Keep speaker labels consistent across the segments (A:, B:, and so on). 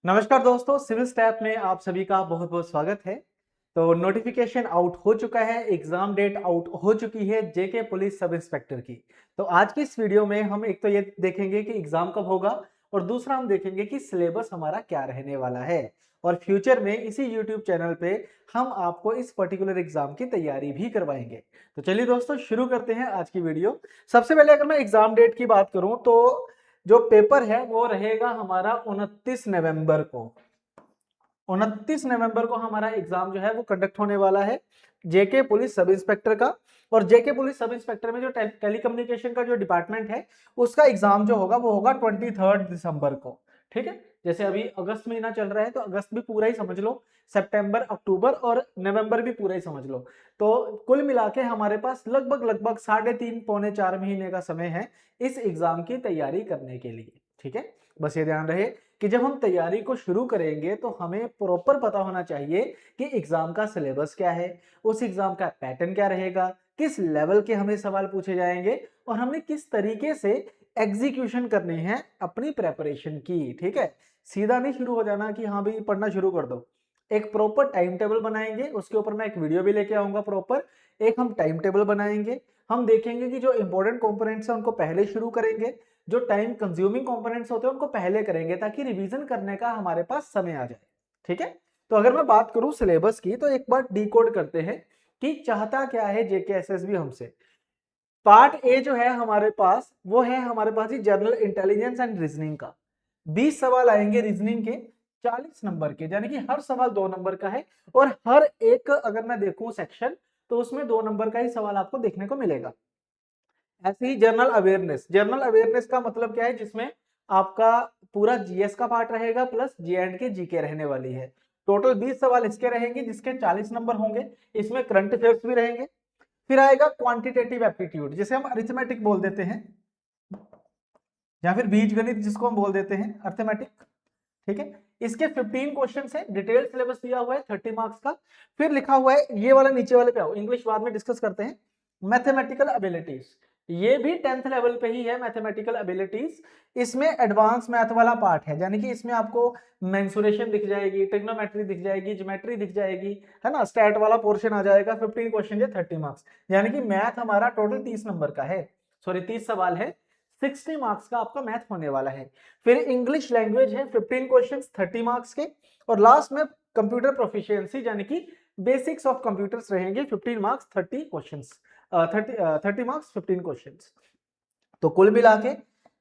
A: नमस्कार दोस्तों, civil step में आप सभी का बहुत बहुत स्वागत है। तो नोटिफिकेशन आउट हो चुका है, एग्जाम डेट आउट हो चुकी है जेके पुलिस सब इंस्पेक्टर की। तो आज की इस वीडियो में हम एक तो ये देखेंगे कि एग्जाम कब होगा और दूसरा हम देखेंगे कि सिलेबस हमारा क्या रहने वाला है। और फ्यूचर में इसी यूट्यूब चैनल पे हम आपको इस पर्टिकुलर एग्जाम की तैयारी भी करवाएंगे। तो चलिए दोस्तों, शुरू करते हैं आज की वीडियो। सबसे पहले अगर मैं एग्जाम डेट की बात करूं तो जो पेपर है वो रहेगा हमारा 29 नवंबर को। 29 नवंबर को हमारा एग्जाम जो है वो कंडक्ट होने वाला है जेके पुलिस सब इंस्पेक्टर का। और जेके पुलिस सब इंस्पेक्टर में जो टेलीकम्युनिकेशन का जो डिपार्टमेंट है उसका एग्जाम जो होगा वो होगा 23 दिसंबर को। ठीक है, जैसे अभी अगस्त महीना चल रहा है तो अगस्त भी पूरा ही समझ लो, सितंबर अक्टूबर और नवंबर भी पूरा ही समझ लो। तो कुल मिला के हमारे पास लगभग लगभग 3.5 पौने 4 महीने का समय है इस एग्जाम की तैयारी करने के लिए। ठीक है, बस ये ध्यान रहे कि जब हम तैयारी को शुरू करेंगे तो हमें प्रॉपर पता होना चाहिए कि एग्जाम का सिलेबस क्या है, उस एग्जाम का पैटर्न क्या रहेगा, किस लेवल के हमें सवाल पूछे जाएंगे और हमने किस तरीके से एग्जीक्यूशन करनी है अपनी प्रेपरेशन की। ठीक है, सीधा नहीं शुरू हो जाना कि हाँ भाई पढ़ना शुरू कर दो। एक प्रॉपर टाइम टेबल बनाएंगे, उसके ऊपर मैं एक वीडियो भी लेके आऊंगा प्रॉपर। एक हम टाइम टेबल बनाएंगे, हम देखेंगे कि जो इंपॉर्टेंट कंपोनेंट्स हैं उनको पहले शुरू करेंगे, जो टाइम कंज्यूमिंग कंपोनेंट्स होते हैं उनको पहले करेंगे ताकि रिवीजन करने का हमारे पास समय आ जाए। ठीक है, तो अगर मैं बात करूं सिलेबस की तो एक बार डिकोड करते हैं कि चाहता क्या है जेकेएसएसबी हमसे। पार्ट ए जो है हमारे पास वो है हमारे पास ही जनरल इंटेलिजेंस एंड रीजनिंग का। 20 सवाल आएंगे रीजनिंग के, 40 नंबर के, यानी कि हर सवाल 2 नंबर का है। और हर एक अगर मैं देखूं सेक्शन तो उसमें 2 नंबर का ही सवाल आपको देखने को मिलेगा। ऐसे ही जनरल अवेयरनेस, जनरल अवेयरनेस का मतलब क्या है, जिसमें आपका पूरा जीएस का पार्ट रहेगा प्लस जे एंड के जीके रहने वाली है। टोटल 20 सवाल इसके रहेंगे जिसके 40 नंबर होंगे। इसमें करंट अफेयर्स भी रहेंगे। फिर आएगा क्वांटिटेटिव एप्टीट्यूड, जिसे हम अरिथमेटिक बोल देते हैं या फिर बीजगणित जिसको हम बोल देते हैं अर्थमेटिक। ठीक है, इसके 15 क्वेश्चन है, डिटेल सिलेबस दिया हुआ है 30 मार्क्स का। फिर लिखा हुआ है, ये वाला नीचे वाले पे आओ, इंग्लिश बाद में डिस्कस करते हैं। मैथमेटिकल एबिलिटीज, ये भी 10th लेवल पे ही है मैथमेटिकल एबिलिटीज। इसमें एडवांस मैथ वाला पार्ट है, यानी कि इसमें आपको मेंसुरेशन दिख जाएगी, ट्रिग्नोमेट्री दिख जाएगी, ज्योमेट्री दिख जाएगी, है ना। स्टैट वाला पोर्शन आ जाएगा। 15 क्वेश्चन है, 30 मार्क्स, यानी कि मैथ हमारा टोटल 30 नंबर का है। सॉरी 30 सवाल है, 60 मार्क्स का आपका मैथ होने वाला है। फिर इंग्लिश लैंग्वेज है, 15 क्वेश्चंस 30 मार्क्स के। और लास्ट में कंप्यूटर प्रोफिशिएंसी यानी कि बेसिक्स ऑफ कंप्यूटर्स रहेंगे, 15 मार्क्स 30 क्वेश्चंस, 30 मार्क्स 15 क्वेश्चंस। तो कुल मिला के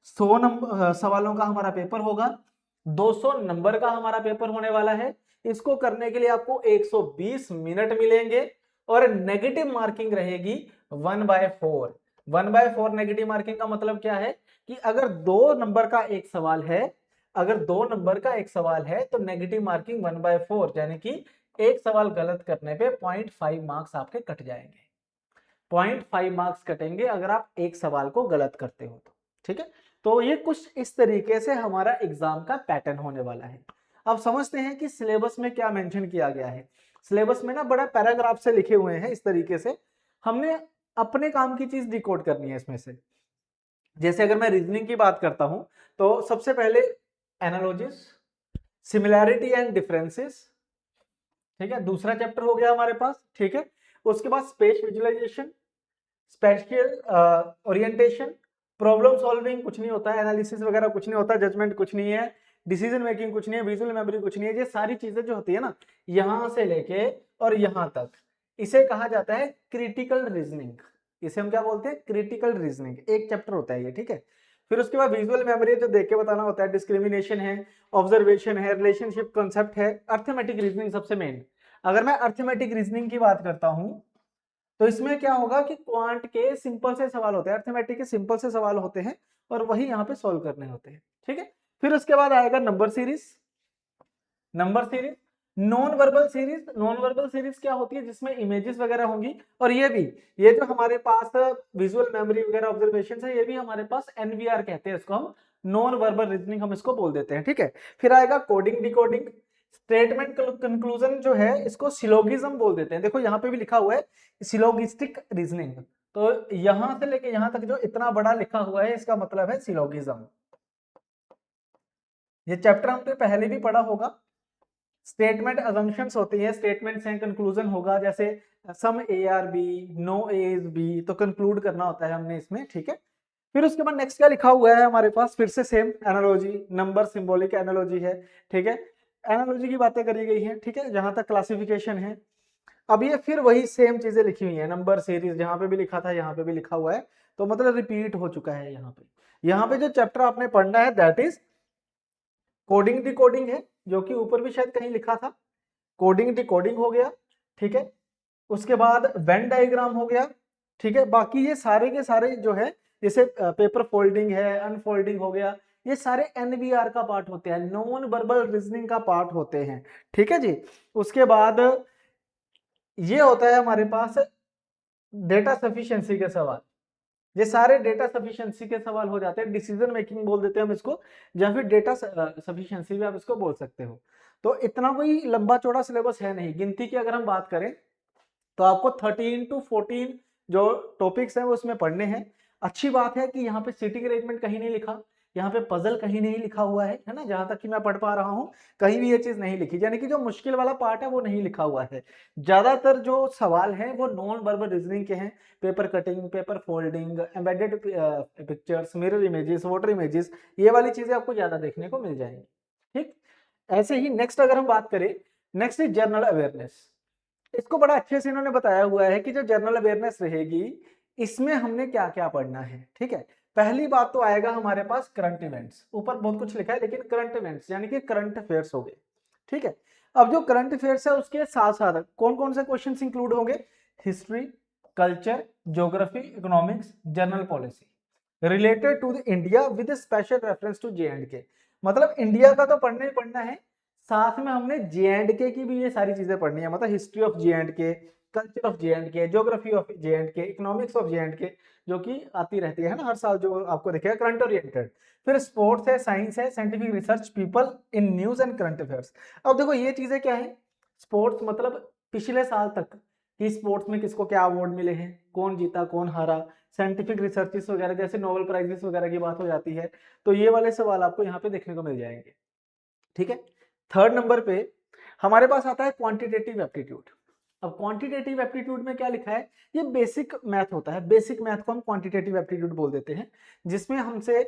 A: 100 नंबर सवालों का हमारा पेपर होगा, 200 नंबर का हमारा पेपर होने वाला है। इसको करने के लिए आपको 120 मिनट मिलेंगे और नेगेटिव मार्किंग रहेगी 1/4। 1/4 नेगेटिव मार्किंग का मतलब क्या है कि अगर 2 नंबर का एक सवाल है, अगर 2 नंबर का एक सवाल है तो नेगेटिव मार्किंग 1/4, यानी कि एक सवाल गलत करने पे 0.5 मार्क्स आपके कट जाएंगे। 0.5 मार्क्स कटेंगे अगर आप एक सवाल को गलत करते हो तो। ठीक है, तो ये कुछ इस तरीके से हमारा एग्जाम का पैटर्न होने वाला है। अब समझते हैं कि सिलेबस में क्या मेंशन किया गया है। सिलेबस में ना बड़ा पैराग्राफ से लिखे हुए हैं इस तरीके से, हमने अपने काम की चीज डिकोड करनी है इसमें से। जैसे अगर मैं रीजनिंग की बात करता हूं तो सबसे पहले एनालॉजीज, सिमिलैरिटी एंड डिफरेंसेस, ठीक है, दूसरा चैप्टर हो गया हमारे पास। ठीक है, उसके बाद space visualization, spatial orientation, problem solving कुछ नहीं होता है, एनालिसिस वगैरह कुछ नहीं होता, जजमेंट कुछ नहीं है, डिसीजन मेकिंग कुछ नहीं है, विजुअल मेमोरी कुछ नहीं है। ये सारी चीजें जो होती है ना, यहां से लेके और यहां तक, इसे कहा जाता है क्रिटिकल रीजनिंग। इसे हम क्या बोलते हैं, क्रिटिकल रीजनिंग। एक चैप्टर होता है ये। ठीक है, फिर उसके बाद विजुअल मेमोरी जो देख के बताना होता है, डिस्क्रिमिनेशन है, ऑब्जर्वेशन है, रिलेशनशिप कॉन्सेप्ट है, अर्थमेटिक रीजनिंग सबसे मेन। अगर मैं अर्थमेटिक रीजनिंग की बात करता हूं तो इसमें क्या होगा कि क्वांट के सिंपल से सवाल होते हैं, अर्थमेटिक के सिंपल से सवाल होते हैं और वही यहाँ पे सॉल्व करने होते हैं। ठीक है, फिर उसके बाद आएगा number series. Number series, non verbal series. Non verbal series क्या होती है, जिसमें इमेजेस वगैरह होंगी। और ये भी, ये जो हमारे पास विजुअल मेमोरी वगैरह ऑब्जर्वेशन है, ये भी हमारे पास एनवीआर कहते हैं इसको, हम नॉन वर्बल रीजनिंग हम इसको बोल देते हैं। ठीक है, फिर आएगा कोडिंग डिकोडिंग। स्टेटमेंट कंक्लूजन जो है इसको सिलोगिज्म बोल देते हैं। देखो यहाँ पे भी लिखा हुआ है सिलोगिस्टिक रीजनिंग, तो यहां से लेके यहां तक जो इतना बड़ा लिखा हुआ है इसका मतलब है सिलोगिज्म। ये चैप्टर हमने पहले भी पढ़ा होगा। स्टेटमेंट अजम्पशंस होती है, स्टेटमेंट्स हैं, कंक्लूजन होगा, जैसे some A are B, no A is B, तो कंक्लूड करना होता है हमने इसमें, ठीक है। फिर उसके बाद नेक्स्ट क्या लिखा हुआ है हमारे पास, फिर से same analogy, number symbolic analogy है, ठीक है। एनालॉजी की बातें करी गई है, ठीक है, जहां तक क्लासिफिकेशन है। अब ये फिर वही सेम चीजें लिखी हुई है, नंबर सीरीज जहां पे भी लिखा था यहाँ पे भी लिखा हुआ है, तो मतलब रिपीट हो चुका है यहाँ पे। यहाँ पे जो चैप्टर आपने पढ़ना है दैट इज कोडिंग डिकोडिंग है, जो कि ऊपर भी शायद कहीं लिखा था, कोडिंग डिकोडिंग हो गया, ठीक है। उसके बाद वेन डायग्राम हो गया, ठीक है। बाकी ये सारे के सारे जो है, जैसे पेपर फोल्डिंग है, अनफोल्डिंग हो गया, ये सारे एनवीआर का पार्ट होते हैं, नॉन वर्बल रीजनिंग का पार्ट होते हैं, ठीक है जी। उसके बाद ये होता है हमारे पास डेटा सफिशिएंसी के सवाल, ये सारे डेटा सफिशिएंसी के सवाल हो जाते हैं, डिसीजन मेकिंग बोल देते हैं हम इसको, या फिर डेटा सफिशिएंसी भी आप इसको बोल सकते हो। तो इतना कोई लंबा चौड़ा सिलेबस है नहीं। गिनती की अगर हम बात करें तो आपको 13 to 14 जो टॉपिक्स हैं वो उसमें पढ़ने हैं। अच्छी बात है कि यहाँ पे सीटिंग अरेंजमेंट कहीं नहीं लिखा, यहाँ पे पजल कहीं नहीं लिखा हुआ है ना, जहां तक कि मैं पढ़ पा रहा हूँ कहीं भी ये चीज नहीं लिखी, यानी कि जो मुश्किल वाला पार्ट है वो नहीं लिखा हुआ है। ज्यादातर जो सवाल हैं वो नॉन वर्बल रीजनिंग के हैं, paper cutting, paper folding, embedded pictures, mirror images, water images, ये वाली चीजें आपको ज्यादा देखने को मिल जाएंगी, ठीक। ऐसे ही नेक्स्ट अगर हम बात करें, नेक्स्ट इज जनरल अवेयरनेस। इसको बड़ा अच्छे से इन्होंने बताया हुआ है कि जो जनरल अवेयरनेस रहेगी इसमें हमने क्या क्या पढ़ना है, ठीक है। पहली बात तो आएगा हमारे पास करंट इवेंट्स, ऊपर बहुत कुछ लिखा है लेकिन करंट इवेंट्स यानी कि करंट अफेयर्स हो गए, ठीक है। अब जो करंट अफेयर्स है उसके साथ साथ कौन कौन से क्वेश्चंस इंक्लूड होंगे, history, culture, geography, economics, general policy related to the India with special reference to J and K. मतलब इंडिया का तो पढ़ना ही पढ़ना है, साथ में हमने जे एंड के की भी ये सारी चीजें पढ़नी है, मतलब हिस्ट्री ऑफ जे एंड के, कल्चर ऑफ जे एंड के, ज्योग्राफी ऑफ जे एंड के, इकोनॉमिक्स ऑफ जे एंड के, जो कि आती रहती है ना हर साल, जो आपको दिखेगा करंट ओरिएंटेड। फिर स्पोर्ट्स है, साइंस है, scientific research, people in news and current affairs. अब देखो ये चीजें क्या है, स्पोर्ट्स मतलब पिछले साल तक कि स्पोर्ट्स में किसको क्या अवार्ड मिले हैं, कौन जीता कौन हारा, साइंटिफिक रिसर्चेस वगैरह जैसे नोबेल प्राइजेस वगैरह की बात हो जाती है, तो ये वाले सवाल आपको यहाँ पे देखने को मिल जाएंगे, ठीक है। थर्ड नंबर पे हमारे पास आता है क्वांटिटेटिव एप्टीट्यूड। अब क्वांटिटेटिव एप्टीट्यूड में क्या लिखा है, ये बेसिक मैथ होता है, बेसिक मैथ को हम क्वांटिटेटिव एप्टीट्यूड बोल देते हैं, जिसमें हमसे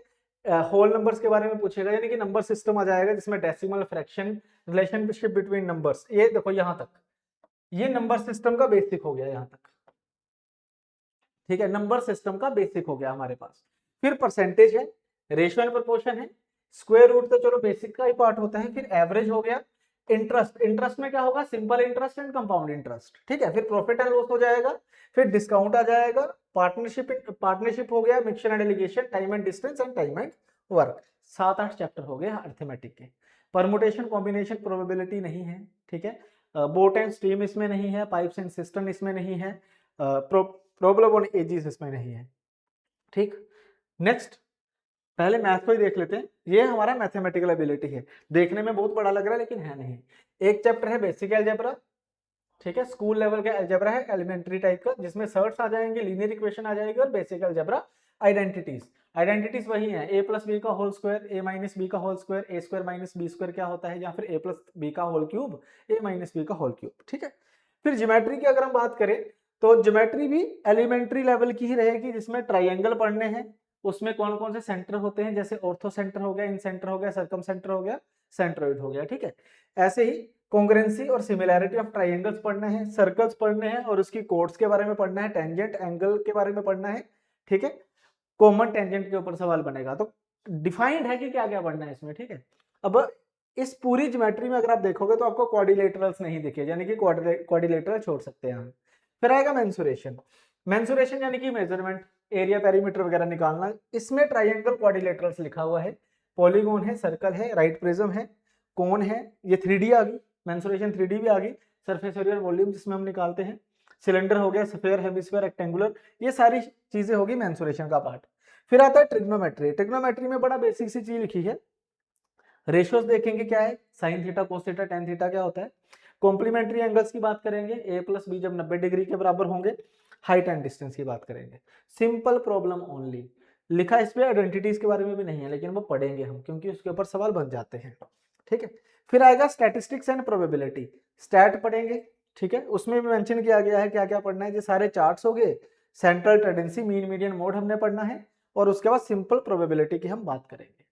A: होल नंबर्स के बारे में पूछेगा, यानी कि नंबर सिस्टम आ जाएगा जिसमें decimal, fraction, relationship between numbers, ये देखो यहां तक, ये नंबर सिस्टम का बेसिक हो गया यहां तक, ठीक है। नंबर सिस्टम का बेसिक हो गया हमारे पास। फिर परसेंटेज है, रेशियो एंड प्रोपोर्शन है, स्क्वायर रूट तो चलो बेसिक का ही पार्ट होता है, फिर एवरेज हो गया, इंटरेस्ट, इंटरेस्ट में क्या होगा, simple interest and compound interest, ठीक है। फिर प्रॉफिट एंड लॉस हो जाएगा, फिर डिस्काउंट आ जाएगा, पार्टनरशिप, पार्टनरशिप हो गया, mixture and allegation, time and distance and time and work. 7-8 chapter हो गए अर्थमेटिक के। परमुटेशन, कॉम्बिनेशन, प्रोबेबिलिटी नहीं है, ठीक है। बोट एंड स्ट्रीम इसमें नहीं है, पाइप्स एंड सिस्टम इसमें नहीं है, प्रॉब्लम ऑन एजिस इसमें नहीं है, ठीक। नेक्स्ट पहले मैथ को ही देख लेते हैं, ये हमारा मैथमेटिकल एबिलिटी है, देखने में बहुत बड़ा लग रहा है लेकिन है नहीं। एक चैप्टर है बेसिक अलजेब्रा, ठीक है, स्कूल लेवल का अलजेब्रा है, एलिमेंट्री टाइप का, जिसमें सर्ट्स आ जाएंगे, लीनियर इक्वेशन आ जाएगी और बेसिक अलजेब्रा, आइडेंटिटीज। आइडेंटिटीज वही है, ए प्लस बी का होल स्क्वायर, ए माइनस बी का होल स्क्वायर, ए स्क्वायर माइनस बी स्क्वायर क्या होता है, या फिर ए प्लस बी का होल क्यूब, ए माइनस बी का होल क्यूब, ठीक है। फिर ज्योमेट्री की अगर हम बात करें तो ज्योमेट्री भी एलिमेंट्री लेवल की ही रहेगी, जिसमें ट्राइंगल पढ़ने हैं, उसमें कौन कौन से सेंटर होते हैं, जैसे ऑर्थो सेंटर हो गया, इन सेंटर हो गया, सर्कम सेंटर हो गया, सेंट्रोइड हो गया, ठीक है। ऐसे ही कॉन्ग्रुएंसी और सिमिलैरिटी ऑफ ट्राइंगल्स पढ़ने हैं, सर्कल्स पढ़ने हैं और उसकी कोड्स के बारे में पढ़ना है, टेंजेंट एंगल के बारे में पढ़ना है, ठीक है। कॉमन टेंजेंट के ऊपर सवाल बनेगा, तो डिफाइंड है कि क्या क्या पढ़ना है इसमें, ठीक है। अब इस पूरी ज्योमेट्री में अगर आप देखोगे तो आपको क्वाड्रिलेटरल्स नहीं दिखे, यानी कि क्वाड्रिलेटरल छोड़ सकते हैं हम। फिर आएगा मेंसुरेशन, मेंसुरेशन यानी कि मेजरमेंट, एरिया, पेरीमीटर वगैरह निकालना, इसमें ट्राइंगल क्वाड्रिलेटरल्स लिखा हुआ है, पॉलीगॉन है, सर्कल है, राइट प्रिज्म है, कोन है, ये 3D आ गई, मेंसुरेशन 3D भी आ गई, सरफेस एरिया, वॉल्यूम जिसमें हम निकालते हैं, सिलेंडर हो गया, स्फीयर, हेमिस्फीयर, रेक्टेंगुलर, ये सारी चीजें होगी मेंसुरेशन का पार्ट। फिर आता है ट्रिग्नोमेट्री, ट्रिग्नोमेट्री में बड़ा बेसिक सी चीज लिखी है, रेशियोज देखेंगे क्या है, sine theta, cos theta, tan theta क्या होता है, कॉम्प्लीमेंट्री एंगल्स की बात करेंगे, ए प्लस बी जब 90 डिग्री के बराबर होंगे, हाइट एंड डिस्टेंस की बात करेंगे, सिंपल प्रॉब्लम ओनली, लिखा इस पे आइडेंटिटीज के बारे में भी नहीं है, लेकिन वो पढ़ेंगे हम क्योंकि उसके ऊपर सवाल बन जाते हैं। ठीक है, फिर आएगा स्टैटिस्टिक्स एंड प्रोबेबिलिटी, स्टैट पढ़ेंगे। ठीक है, उसमें भी मेंशन किया गया है क्या क्या पढ़ना है, ये सारे चार्ट्स हो गए, central tendency, mean median mode हमने पढ़ना है, और उसके बाद सिंपल प्रोबेबिलिटी की हम बात करेंगे।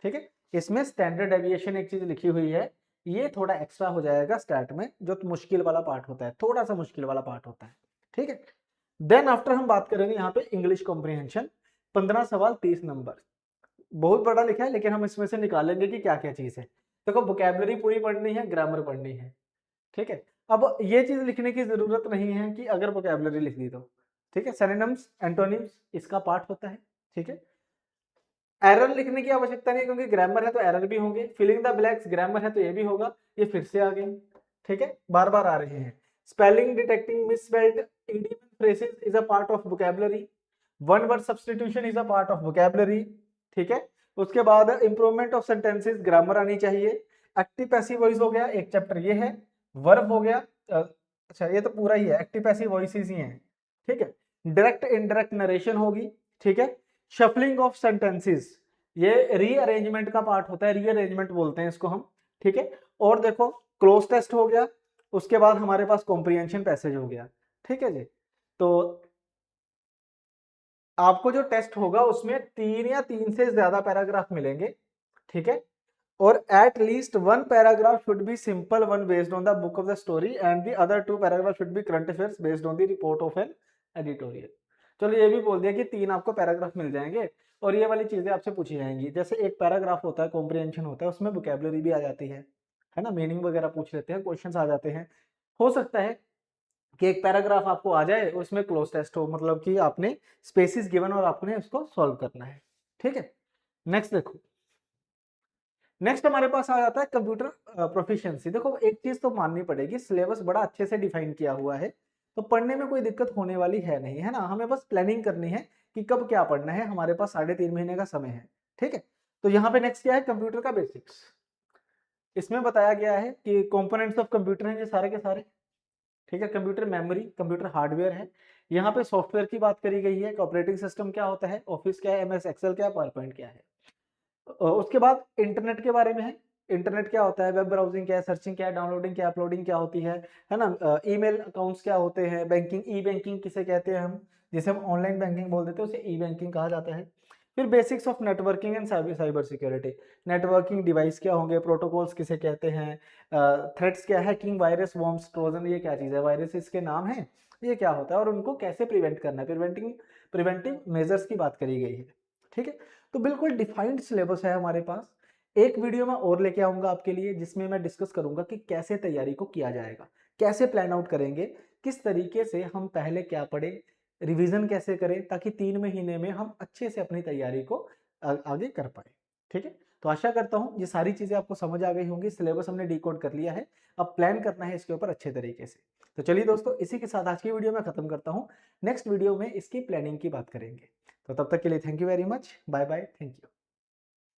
A: ठीक है, इसमें स्टैंडर्ड डेविएशन एक चीज लिखी हुई है, ये थोड़ा एक्स्ट्रा हो जाएगा स्टैट में, जो मुश्किल वाला पार्ट होता है, थोड़ा सा मुश्किल वाला पार्ट होता है। ठीक है, देन आफ्टर हम बात करेंगे यहाँ पे इंग्लिश कॉम्प्रिहेंशन, 15 सवाल 30 नंबर, बहुत बड़ा लिखा है, लेकिन हम इसमें से निकालेंगे कि क्या क्या चीज है। देखो वोकैबुलरी पूरी पढ़नी है, ग्रामर पढ़नी है। ठीक है, अब ये चीज लिखने की जरूरत नहीं है कि अगर वोकैबुलरी लिख दी तो। ठीक है, सिनोनिम्स एंटोनिम्स इसका पार्ट होता है। ठीक है, एरर लिखने की आवश्यकता नहीं है क्योंकि ग्रामर है तो एरर भी होंगे, फिलिंग द ब्लैंक्स ग्रामर है तो ये भी होगा, ये फिर से आ गए। ठीक है, बार बार आ रहे हैं। Spelling detecting misspelled idiom phrases is a part of vocabulary, one word substitution is a part of vocabulary. ठीक है, उसके बाद इंप्रूवमेंट ऑफ सेंटेंसेस, ग्रामर आनी चाहिए। एक्टिव पैसिव वॉइस हो गया, एक चैप्टर ये है। वर्ब हो गया, अच्छा ये तो पूरा ही है, एक्टिव पैसिव वॉइसेस ही हैं। ठीक है, डायरेक्ट इनडायरेक्ट नरेशन होगी। ठीक है, शफलिंग ऑफ सेंटेंसेस, ये रीअरेंजमेंट का पार्ट होता है, रीअरेंजमेंट बोलते हैं इसको हम। ठीक है, और देखो क्लोज टेस्ट हो गया, उसके बाद हमारे पास कॉम्प्रिहेंशन पैसेज हो गया। ठीक है जी, तो आपको जो टेस्ट होगा उसमें 3 या 3 से ज्यादा पैराग्राफ मिलेंगे। ठीक है, और at least one paragraph should be simple one based on the book of the story and the other 2 paragraph should be current affairs based on the report of an editorial. चलो ये भी बोल दिया कि 3 आपको पैराग्राफ मिल जाएंगे, और ये वाली चीजें आपसे पूछी जाएंगी, जैसे एक पैराग्राफ होता है कॉम्प्रिहेंशन होता है, उसमें वोकैबुलरी भी आ जाती है ना, मीनिंग वगैरह पूछ लेते हैं, क्वेश्चंस आ जाते हैं। हो सकता है कि एक पैराग्राफ आपको आ जाए उसमें क्लोज टेस्ट हो, मतलब कि आपने स्पेसिस गिवन और आपने उसको सॉल्व करना है। ठीक है, नेक्स्ट देखो, नेक्स्ट हमारे पास आ जाता है कंप्यूटर प्रोफिशिएंसी। देखो एक चीज तो माननी पड़ेगी, सिलेबस बड़ा अच्छे से डिफाइन किया हुआ है, तो पढ़ने में कोई दिक्कत होने वाली है नहीं, है ना, हमें बस प्लानिंग करनी है कि कब क्या पढ़ना है, हमारे पास 3.5 महीने का समय है। ठीक है, तो यहाँ पे नेक्स्ट क्या है, कंप्यूटर का बेसिक्स। इसमें बताया गया है कि कंपोनेंट्स ऑफ कंप्यूटर हैं ये सारे के सारे। ठीक है, कंप्यूटर मेमोरी, कंप्यूटर हार्डवेयर है, यहाँ पे सॉफ्टवेयर की बात करी गई है, ऑपरेटिंग सिस्टम क्या होता है, ऑफिस क्या है, एमएस एक्सेल क्या है, पावर पॉइंट क्या है। उसके बाद इंटरनेट के बारे में है, इंटरनेट क्या होता है, वेब ब्राउजिंग क्या है, सर्चिंग क्या है, डाउनलोडिंग क्या है, अपलोडिंग क्या होती है ना, ईमेल अकाउंट्स क्या होते हैं, बैंकिंग, ई बैंकिंग किसे कहते हैं हम, जिसे हम ऑनलाइन बैंकिंग बोल देते हैं उसे ई बैंकिंग कहा जाता है। फिर basics of networking and cyber security, networking device क्या होंगे, प्रोटोकॉल्स किसे कहते हैं, थ्रेट्स क्या है, हैकिंग, वायरस, वॉर्म्स, ट्रोजन, ये क्या चीज़ है, वायरस इसके नाम है, ये क्या होता है और उनको कैसे प्रिवेंट करना है, प्रिवेंटिव मेजर्स की बात करी गई है। ठीक है, तो बिल्कुल डिफाइंड सिलेबस है हमारे पास। एक वीडियो मैं और लेके आऊंगा आपके लिए जिसमें मैं डिस्कस करूंगा कि कैसे तैयारी को किया जाएगा, कैसे प्लान आउट करेंगे, किस तरीके से हम पहले क्या पढ़े, रिवीजन कैसे करें, ताकि 3 महीने में हम अच्छे से अपनी तैयारी को आगे कर पाए। ठीक है, तो आशा करता हूँ ये सारी चीजें आपको समझ आ गई होंगी, सिलेबस हमने डिकोड कर लिया है, अब प्लान करना है इसके ऊपर अच्छे तरीके से। तो चलिए दोस्तों, इसी के साथ आज की वीडियो मैं खत्म करता हूँ, नेक्स्ट वीडियो में इसकी प्लानिंग की बात करेंगे। तो तब तक के लिए thank you very much, bye bye, thank you.